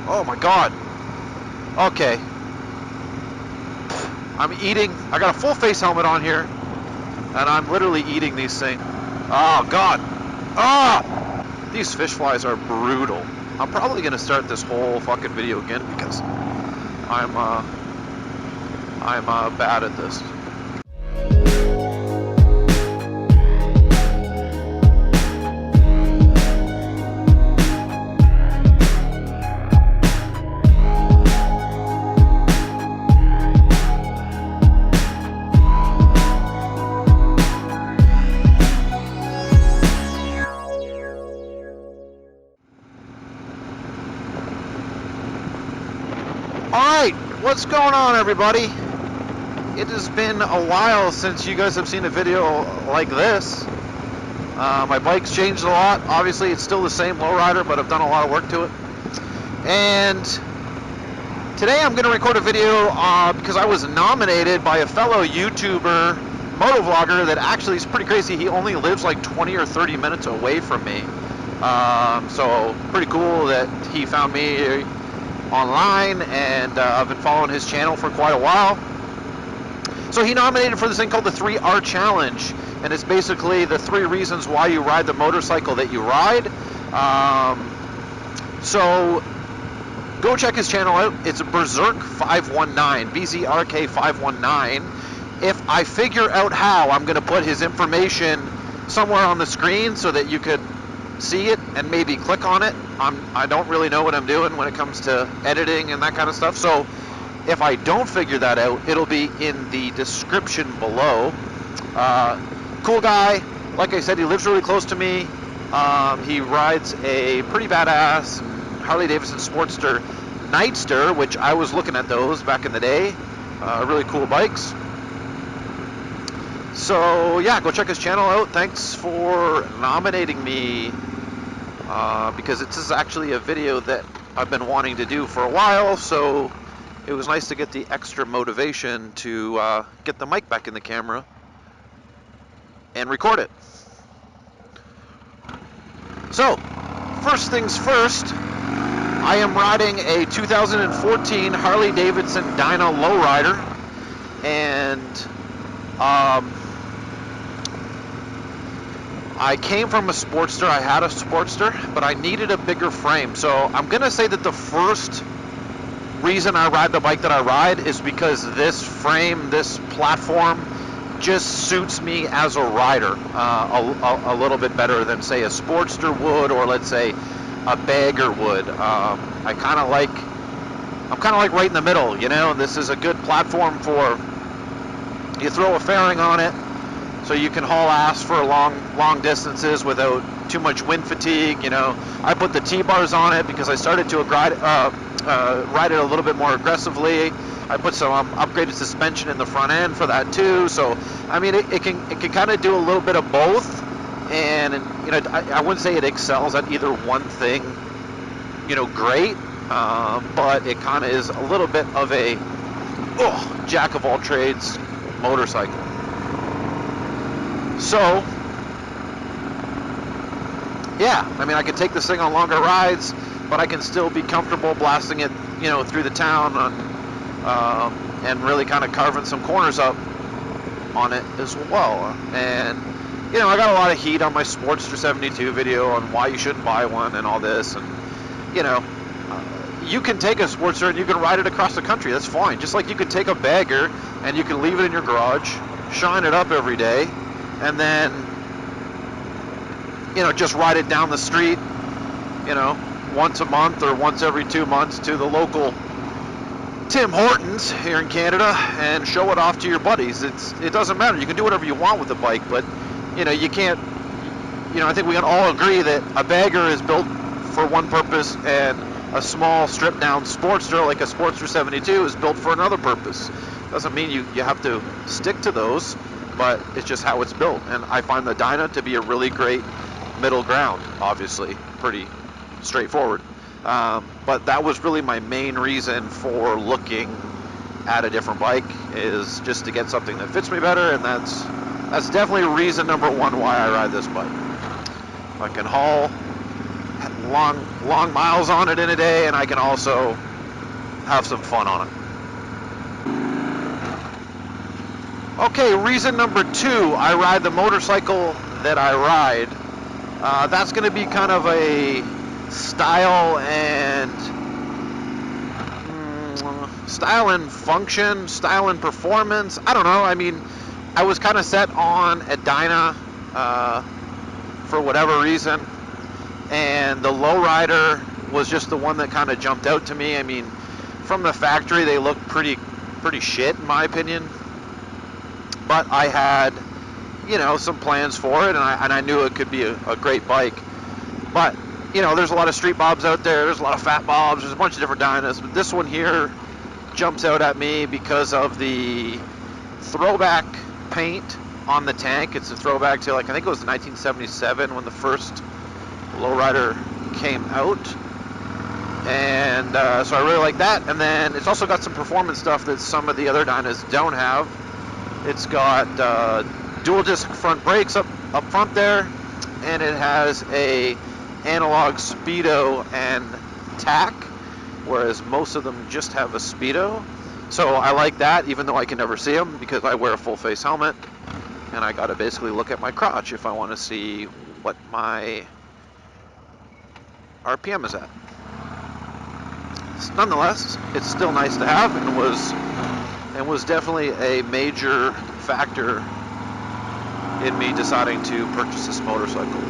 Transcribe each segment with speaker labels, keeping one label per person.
Speaker 1: Oh my god. Okay. I'm eating. I got a full face helmet on here, and I'm literally eating these things. Oh god. Ah! These fish flies are brutal. I'm probably gonna start this whole fucking video again because I'm bad at this. Alright, what's going on, everybody? It has been a while since you guys have seen a video like this. My bike's changed a lot. Obviously, it's still the same lowrider, but I've done a lot of work to it. And today I'm going to record a video because I was nominated by a fellow YouTuber, motovlogger, that actually is pretty crazy. He only lives like 20 or 30 minutes away from me. So pretty cool that he found me online, and I've been following his channel for quite a while. So he nominated for this thing called the 3R Challenge, and it's basically the 3 reasons why you ride the motorcycle that you ride. So go check his channel out. It's BZRK 519, BZRK 519. If I figure out how, I'm going to put his information somewhere on the screen so that you could see it and maybe click on it. I don't really know what I'm doing when it comes to editing and that kind of stuff. So if I don't figure that out, it'll be in the description below. Cool guy. Like I said, he lives really close to me. He rides a pretty badass Harley Davidson Sportster Nightster, which I was looking at those back in the day. Really cool bikes. So yeah, go check his channel out. Thanks for nominating me, because this is actually a video that I've been wanting to do for a while, so it was nice to get the extra motivation to get the mic back in the camera and record it. So, first things first, I am riding a 2014 Harley Davidson Dyna lowrider, and I came from a Sportster. I had a Sportster, but I needed a bigger frame. So I'm going to say that the first reason I ride the bike that I ride is because this frame, this platform, just suits me as a rider a little bit better than, say, a Sportster would, or let's say a Bagger would. I'm kind of like right in the middle, you know. This is a good platform for, you throw a fairing on it, so you can haul ass for long distances without too much wind fatigue. You know, I put the T-bars on it because I started to ride it a little bit more aggressively. I put some upgraded suspension in the front end for that too. So I mean, it can kind of do a little bit of both. And you know, I wouldn't say it excels at either one thing, you know, great, but it kind of is a little bit of a jack of all trades motorcycle. So, yeah, I mean, I can take this thing on longer rides, but I can still be comfortable blasting it, you know, through the town and really kind of carving some corners up on it as well. And, you know, I got a lot of heat on my Sportster 72 video on why you shouldn't buy one and all this. And, you know, you can take a Sportster and you can ride it across the country. That's fine. Just like you can take a Bagger and you can leave it in your garage, shine it up every day, and then, you know, just ride it down the street, you know, once a month or once every 2 months to the local Tim Hortons here in Canada and show it off to your buddies. It doesn't matter. You can do whatever you want with the bike, but, you know, you can't, you know, I think we can all agree that a Bagger is built for one purpose and a small stripped down Sportster like a Sportster 72 is built for another purpose. Doesn't mean you have to stick to those, but it's just how it's built. And I find the Dyna to be a really great middle ground, obviously, pretty straightforward. But that was really my main reason for looking at a different bike, is just to get something that fits me better, and that's definitely reason number one why I ride this bike. I can haul long miles on it in a day, and I can also have some fun on it. Okay, reason number 2, I ride the motorcycle that I ride. That's going to be kind of a style and function, style and performance. I don't know. I mean, I was kind of set on a Dyna for whatever reason, and the lowrider was just the one that kind of jumped out to me. I mean, from the factory, they look pretty shit in my opinion. But I had, you know, some plans for it, and I knew it could be a great bike. But, you know, there's a lot of street bobs out there. There's a lot of fat bobs. There's a bunch of different Dynas. But this one here jumps out at me because of the throwback paint on the tank. It's a throwback to, like, I think it was 1977 when the first lowrider came out. And so I really like that. And then it's also got some performance stuff that some of the other Dynas don't have. It's got dual disc front brakes up front there, and it has a analog speedo and tack, whereas most of them just have a speedo. So I like that, even though I can never see them because I wear a full face helmet, and I gotta basically look at my crotch if I want to see what my RPM is at. Nonetheless, it's still nice to have, and was definitely a major factor in me deciding to purchase this motorcycle.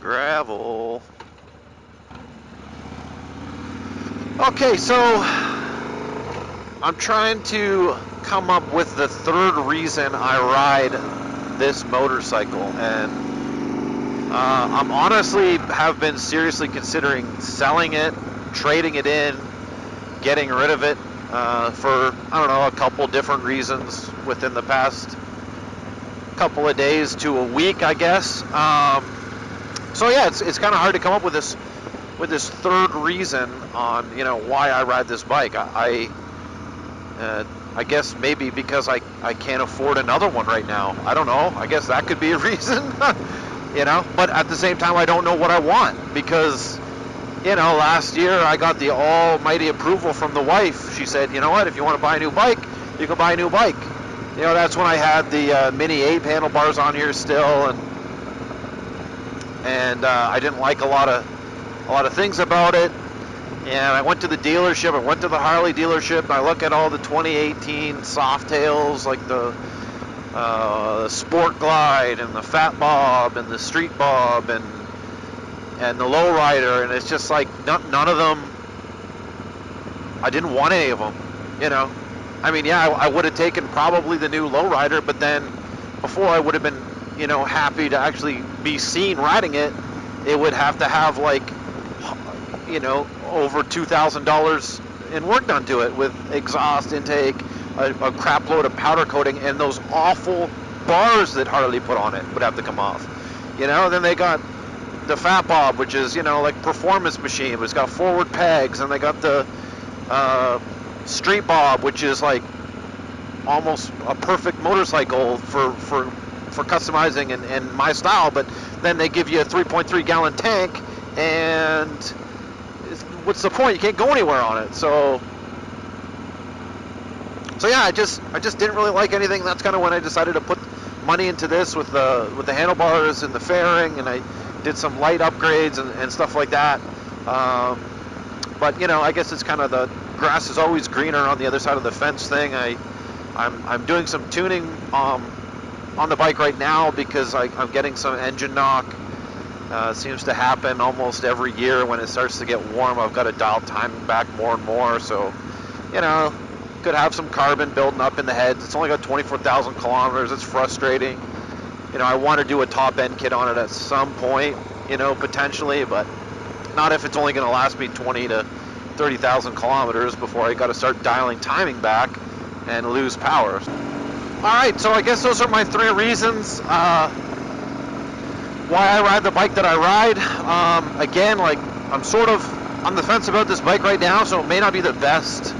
Speaker 1: Gravel. Okay, so I'm trying to come up with the third reason I ride this motorcycle, and I'm honestly have been seriously considering selling it, trading it in, getting rid of it for, I don't know, a couple different reasons within the past couple of days to a week, I guess. So yeah, it's kind of hard to come up with this third reason on, you know, why I ride this bike. I guess maybe because I can't afford another one right now. I don't know. I guess that could be a reason. You know, but at the same time, I don't know what I want because, you know, last year I got the almighty approval from the wife. She said, you know what, if you want to buy a new bike, you can buy a new bike. You know, that's when I had the Mini 8 handlebars on here still, and I didn't like a lot of things about it. And I went to the dealership. I went to the Harley dealership, and I look at all the 2018 Softails, like the Sport Glide and the Fat Bob and the Street Bob and the Lowrider, and it's just like none of them. I didn't want any of them, you know. I mean, yeah, I would have taken probably the new Lowrider, but then before I would have been, you know, happy to actually be seen riding it, it would have to have, like, you know, over $2,000 in work done to it with exhaust intake, a crap load of powder coating, and those awful bars that Harley put on it would have to come off. You know, then they got the Fat Bob, which is, you know, like performance machine, but it's got forward pegs, and they got the Street Bob, which is like almost a perfect motorcycle for customizing and my style, but then they give you a 3.3 gallon tank, and what's the point? You can't go anywhere on it. So yeah, I just didn't really like anything. That's kind of when I decided to put money into this with the handlebars and the fairing, and I did some light upgrades and stuff like that. But you know, I guess it's kind of the grass is always greener on the other side of the fence thing. I'm doing some tuning on the bike right now because I'm getting some engine knock. Seems to happen almost every year when it starts to get warm. I've got to dial timing back more and more, so you know, could have some carbon building up in the heads. It's only got 24,000 kilometers. It's frustrating. You know, I want to do a top end kit on it at some point, you know, potentially, but not if it's only going to last me 20 to 30,000 kilometers before I got to start dialing timing back and lose power. All right, so I guess those are my three reasons why I ride the bike that I ride. Again, like, I'm sort of on the fence about this bike right now, so it may not be the best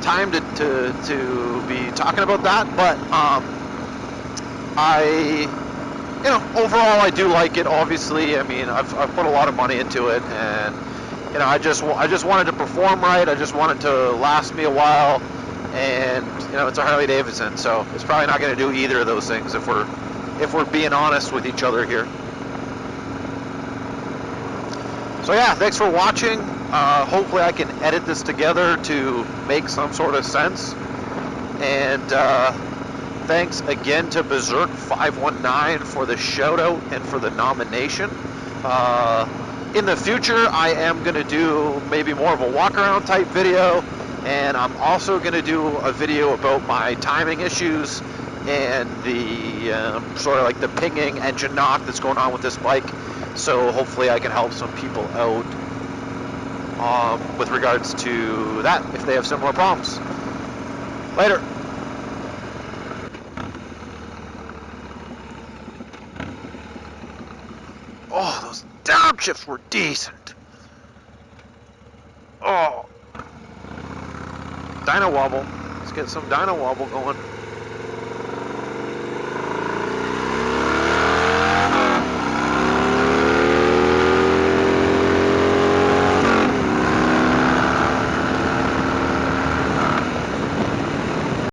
Speaker 1: time to be talking about that, but Overall, I do like it. Obviously, I mean, I've put a lot of money into it, and I just wanted to perform right. I just wanted to last me a while, and it's a Harley Davidson, so it's probably not going to do either of those things if we're being honest with each other here. So yeah, thanks for watching. Hopefully, I can edit this together to make some sort of sense, and. Thanks again to BZRK519 for the shout out and for the nomination. In the future, I am going to do maybe more of a walk around type video, and I'm also going to do a video about my timing issues and the sort of like the pinging engine knock that's going on with this bike. So hopefully I can help some people out with regards to that if they have similar problems. Later. Oh, those downshifts were decent. Oh. Dyna wobble. Let's get some Dyna wobble going.